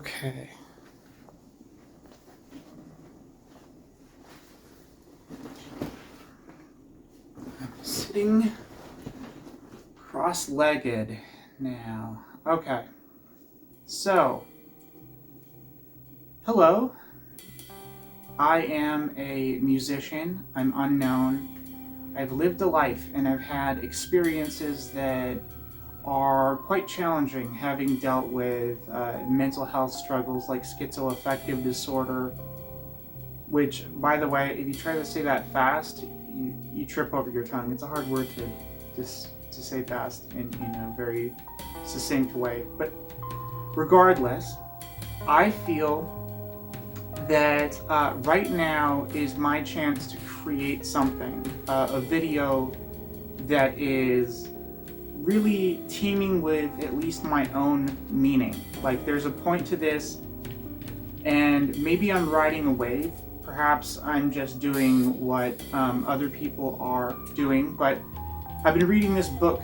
Okay. I'm sitting cross-legged now. Okay. So, hello. I am a musician. I'm unknown. I've lived a life and I've had experiences that are quite challenging, having dealt with mental health struggles like schizoaffective disorder, which, by the way, if you try to say that fast, you trip over your tongue. It's a hard word to say fast in a very succinct way. But regardless, I feel that right now is my chance to create something, a video that is really teeming with at least my own meaning. Like, there's a point to this, and maybe I'm riding a wave. Perhaps I'm just doing what other people are doing, but I've been reading this book.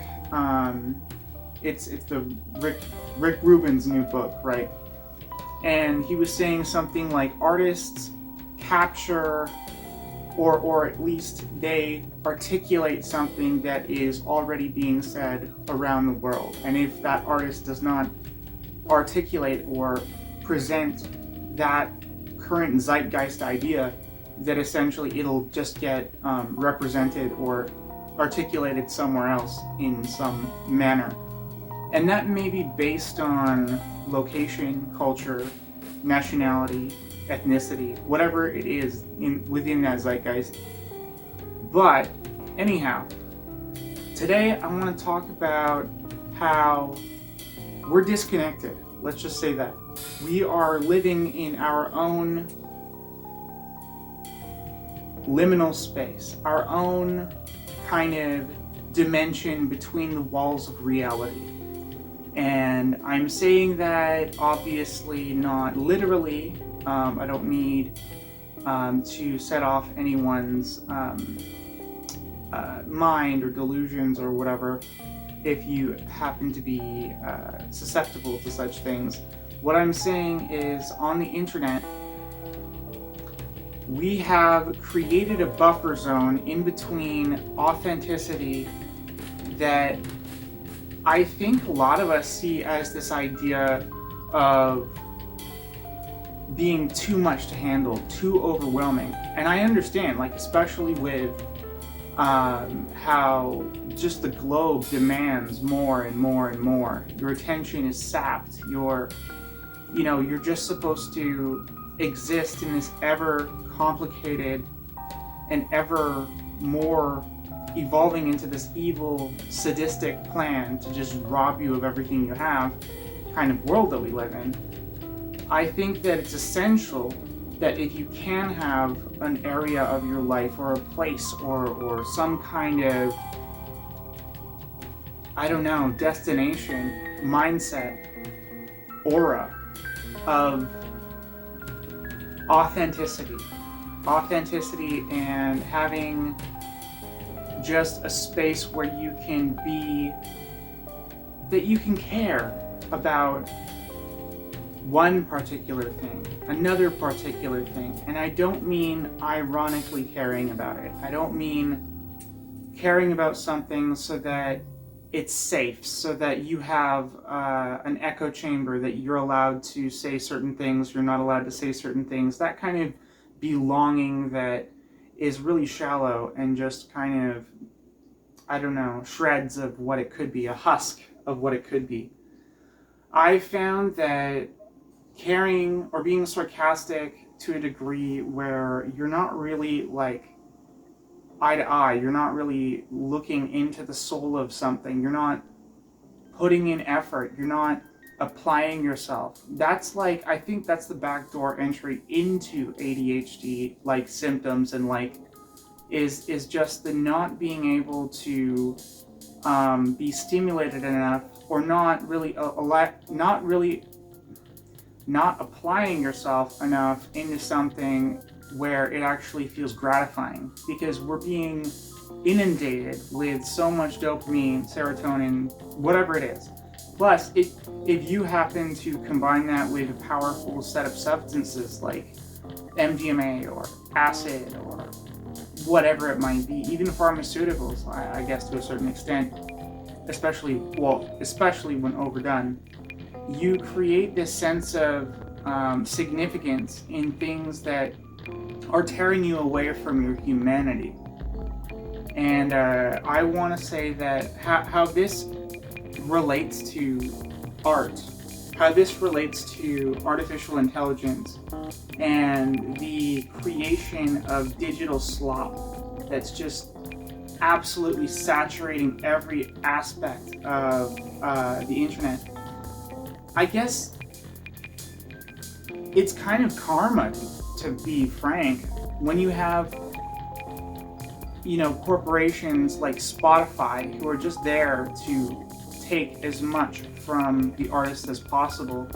It's the Rick Rubin's new book, right? And he was saying something like artists capture, or at least they articulate something that is already being said around the world. And if that artist does not articulate or present that current zeitgeist idea, that essentially it'll just get represented or articulated somewhere else in some manner. And that may be based on location, culture, nationality, ethnicity, whatever it is within that zeitgeist. But anyhow, today I want to talk about how we're disconnected. Let's just say that. We are living in our own liminal space, our own kind of dimension between the walls of reality. And I'm saying that obviously not literally. I don't need to set off anyone's mind or delusions or whatever if you happen to be susceptible to such things. What I'm saying is, on the internet, we have created a buffer zone in between authenticity that I think a lot of us see as this idea of being too much to handle, too overwhelming. And I understand, like, especially with how just the globe demands more and more and more. Your attention is sapped. You're just supposed to exist in this ever complicated and ever more evolving into this evil, sadistic plan to just rob you of everything you have kind of world that we live in. I think that it's essential that if you can have an area of your life or a place or some kind of, I don't know, destination, mindset, aura of authenticity and having just a space where you can be, that you can care about one particular thing, another particular thing. And I don't mean ironically caring about it. I don't mean caring about something so that it's safe, so that you have an echo chamber that you're allowed to say certain things, you're not allowed to say certain things. That kind of belonging that is really shallow and just kind of, I don't know, shreds of what it could be, a husk of what it could be. I found that caring or being sarcastic to a degree where you're not really like eye to eye, you're not really looking into the soul of something, you're not putting in effort, you're not applying yourself. That's like, I think that's the backdoor entry into ADHD like symptoms, and like is just the not being able to be stimulated enough, or not applying yourself enough into something where it actually feels gratifying, because we're being inundated with so much dopamine, serotonin, whatever it is, Plus, if you happen to combine that with a powerful set of substances like MDMA or acid or whatever it might be, even pharmaceuticals, I guess to a certain extent, especially when overdone, you create this sense of significance in things that are tearing you away from your humanity. And I want to say that how this relates to art, how this relates to artificial intelligence and the creation of digital slop that's just absolutely saturating every aspect of the internet. I guess it's kind of karma, to be frank, when you have, corporations like Spotify who are just there to take as much from the artists as possible,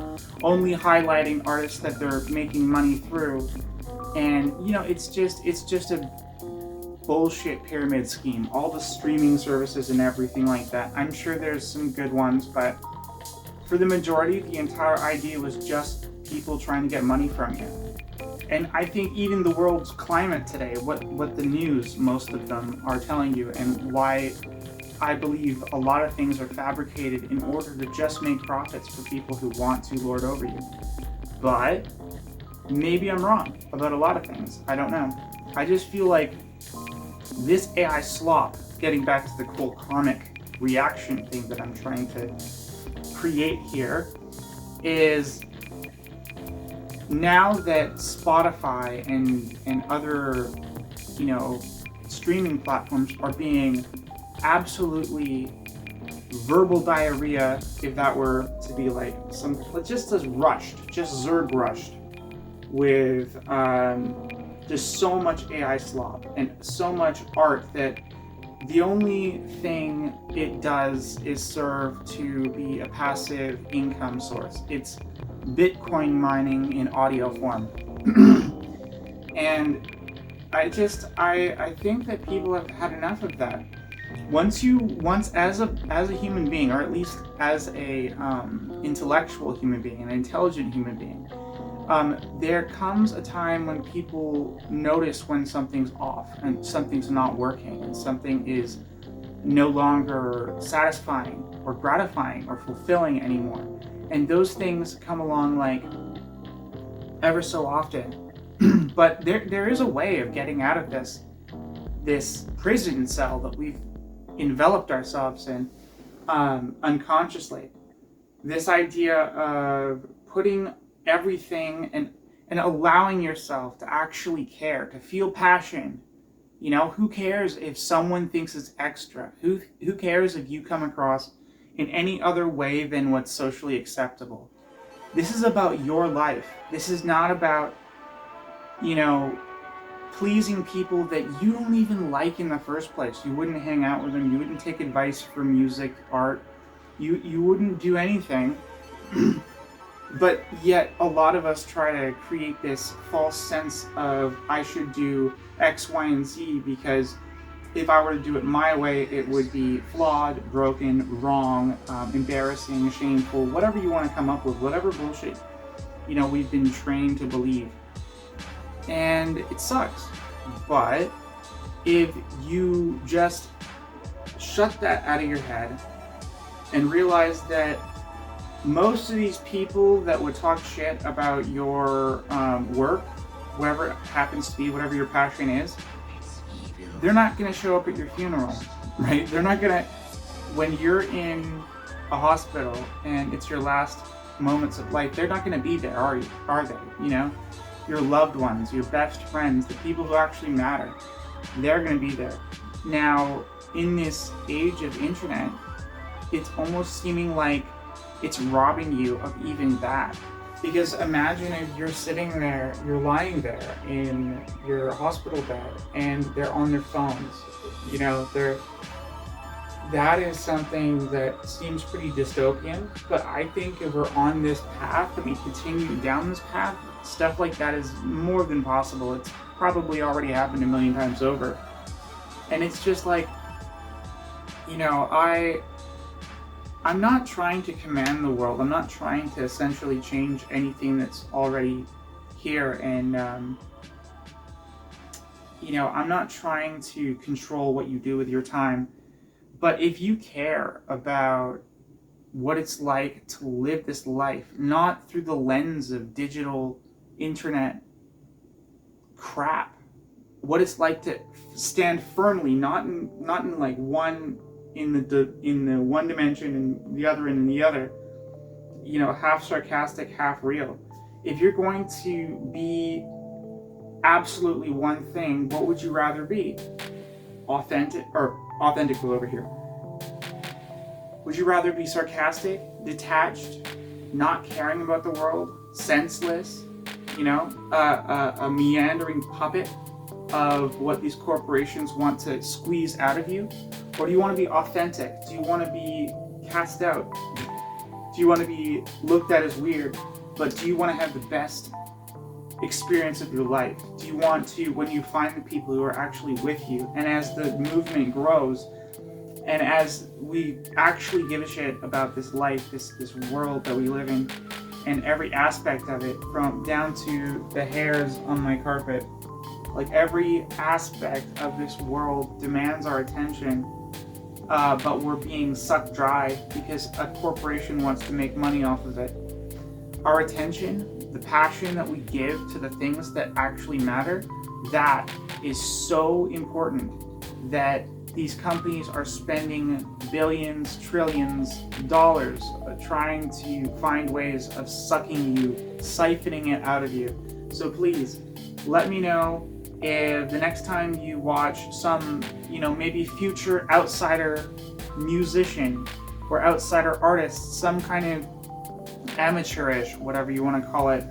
only highlighting artists that they're making money through. And it's just a bullshit pyramid scheme. All the streaming services and everything like that, I'm sure there's some good ones, but for the majority, the entire idea was just people trying to get money from you. And I think even the world's climate today, what the news, most of them, are telling you, and why I believe a lot of things are fabricated in order to just make profits for people who want to lord over you. But maybe I'm wrong about a lot of things. I don't know. I just feel like this AI slop, getting back to the cool comic reaction thing that I'm trying to create here, is now that Spotify and other, streaming platforms are being absolutely verbal diarrhea, if that were to be like just as Zerg rushed with just so much AI slop and so much art that the only thing it does is serve to be a passive income source. It's Bitcoin mining in audio form. And I think that people have had enough of that. Once as a human being, or at least as a intellectual human being, an intelligent human being, there comes a time when people notice when something's off and something's not working and something is no longer satisfying or gratifying or fulfilling anymore. And those things come along like ever so often. But there is a way of getting out of this prison cell that we've enveloped ourselves in unconsciously. This idea of putting everything and allowing yourself to actually care, to feel passion. Who cares if someone thinks it's extra? Who cares if you come across in any other way than what's socially acceptable? This is about your life. This is not about, pleasing people that you don't even like in the first place. You wouldn't hang out with them. You wouldn't take advice for music, art. You wouldn't do anything. But yet a lot of us try to create this false sense of I should do X, Y, and Z because if I were to do it my way, it would be flawed, broken, wrong, embarrassing, shameful, whatever you want to come up with, whatever bullshit, we've been trained to believe. And it sucks. But if you just shut that out of your head and realize that most of these people that would talk shit about your work, whatever it happens to be, whatever your passion is, they're not going to show up at your funeral, right? They're not going to, when you're in a hospital and it's your last moments of life, they're not going to be there, are they? Your loved ones, your best friends, the people who actually matter, they're going to be there. Now, in this age of internet, it's almost seeming like it's robbing you of even that. Because imagine if you're sitting there, you're lying there in your hospital bed and they're on their phones. That is something that seems pretty dystopian, but I think if we're on this path and we continue down this path, stuff like that is more than possible. It's probably already happened a million times over. And it's just like, I'm not trying to command the world. I'm not trying to essentially change anything that's already here. And, I'm not trying to control what you do with your time. But if you care about what it's like to live this life, not through the lens of digital internet crap, what it's like to stand firmly, not in like one in the one dimension and the other in the other, half sarcastic, half real. If you're going to be absolutely one thing, what would you rather be? Authentic was over here. Would you rather be sarcastic, detached, not caring about the world, senseless, a meandering puppet of what these corporations want to squeeze out of you? Or do you want to be authentic? Do you want to be cast out? Do you want to be looked at as weird? But do you want to have the best experience of your life? Do you want to, when you find the people who are actually with you, and as the movement grows, and as we actually give a shit about this life, this world that we live in, and every aspect of it, from down to the hairs on my carpet, like every aspect of this world demands our attention, but we're being sucked dry because a corporation wants to make money off of it. Our attention, the passion that we give to the things that actually matter, that is so important that these companies are spending billions, trillions dollars trying to find ways of sucking you, siphoning it out of you. So please, let me know if the next time you watch some, maybe future outsider musician or outsider artist, some kind of amateurish, whatever you want to call it,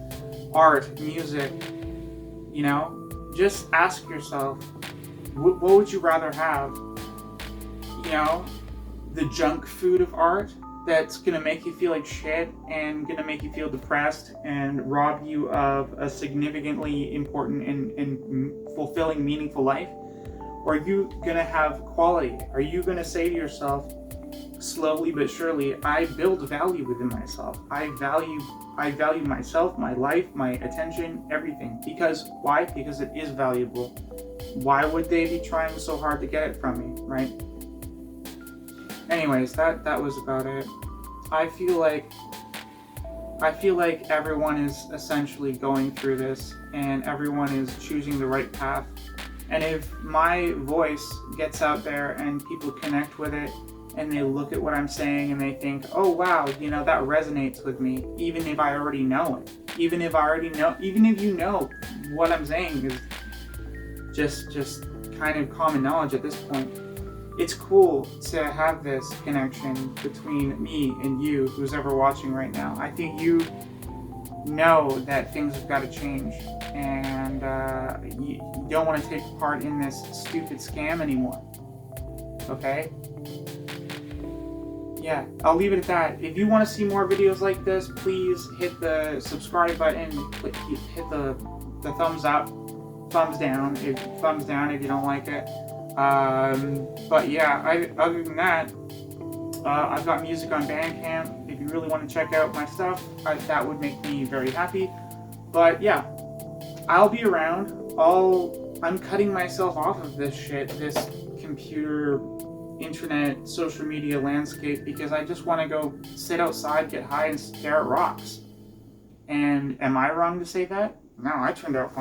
art, music, just ask yourself, what would you rather have? The junk food of art that's going to make you feel like shit and going to make you feel depressed and rob you of a significantly important and fulfilling, meaningful life? Or are you going to have quality? Are you going to say to yourself, slowly but surely, I build value within myself. I value myself, my life, my attention, everything. Because why? Because it is valuable. Why would they be trying so hard to get it from me, right? Anyways, that was about it. I feel like everyone is essentially going through this, and everyone is choosing the right path. And if my voice gets out there and people connect with it, and they look at what I'm saying and they think, oh wow, that resonates with me, even if I already know it. Even if you know what I'm saying is just kind of common knowledge at this point. It's cool to have this connection between me and you, who's ever watching right now. I think you know that things have got to change, and you don't want to take part in this stupid scam anymore. Okay? Yeah, I'll leave it at that. If you want to see more videos like this, please hit the subscribe button, hit the thumbs up, thumbs down if you don't like it. But yeah, other than that, I've got music on Bandcamp. If you really want to check out my stuff, that would make me very happy. But yeah, I'll be around. I'm cutting myself off of this shit, this computer, internet, social media landscape, because I just want to go sit outside, get high, and stare at rocks. And am I wrong to say that? No, I turned out fine.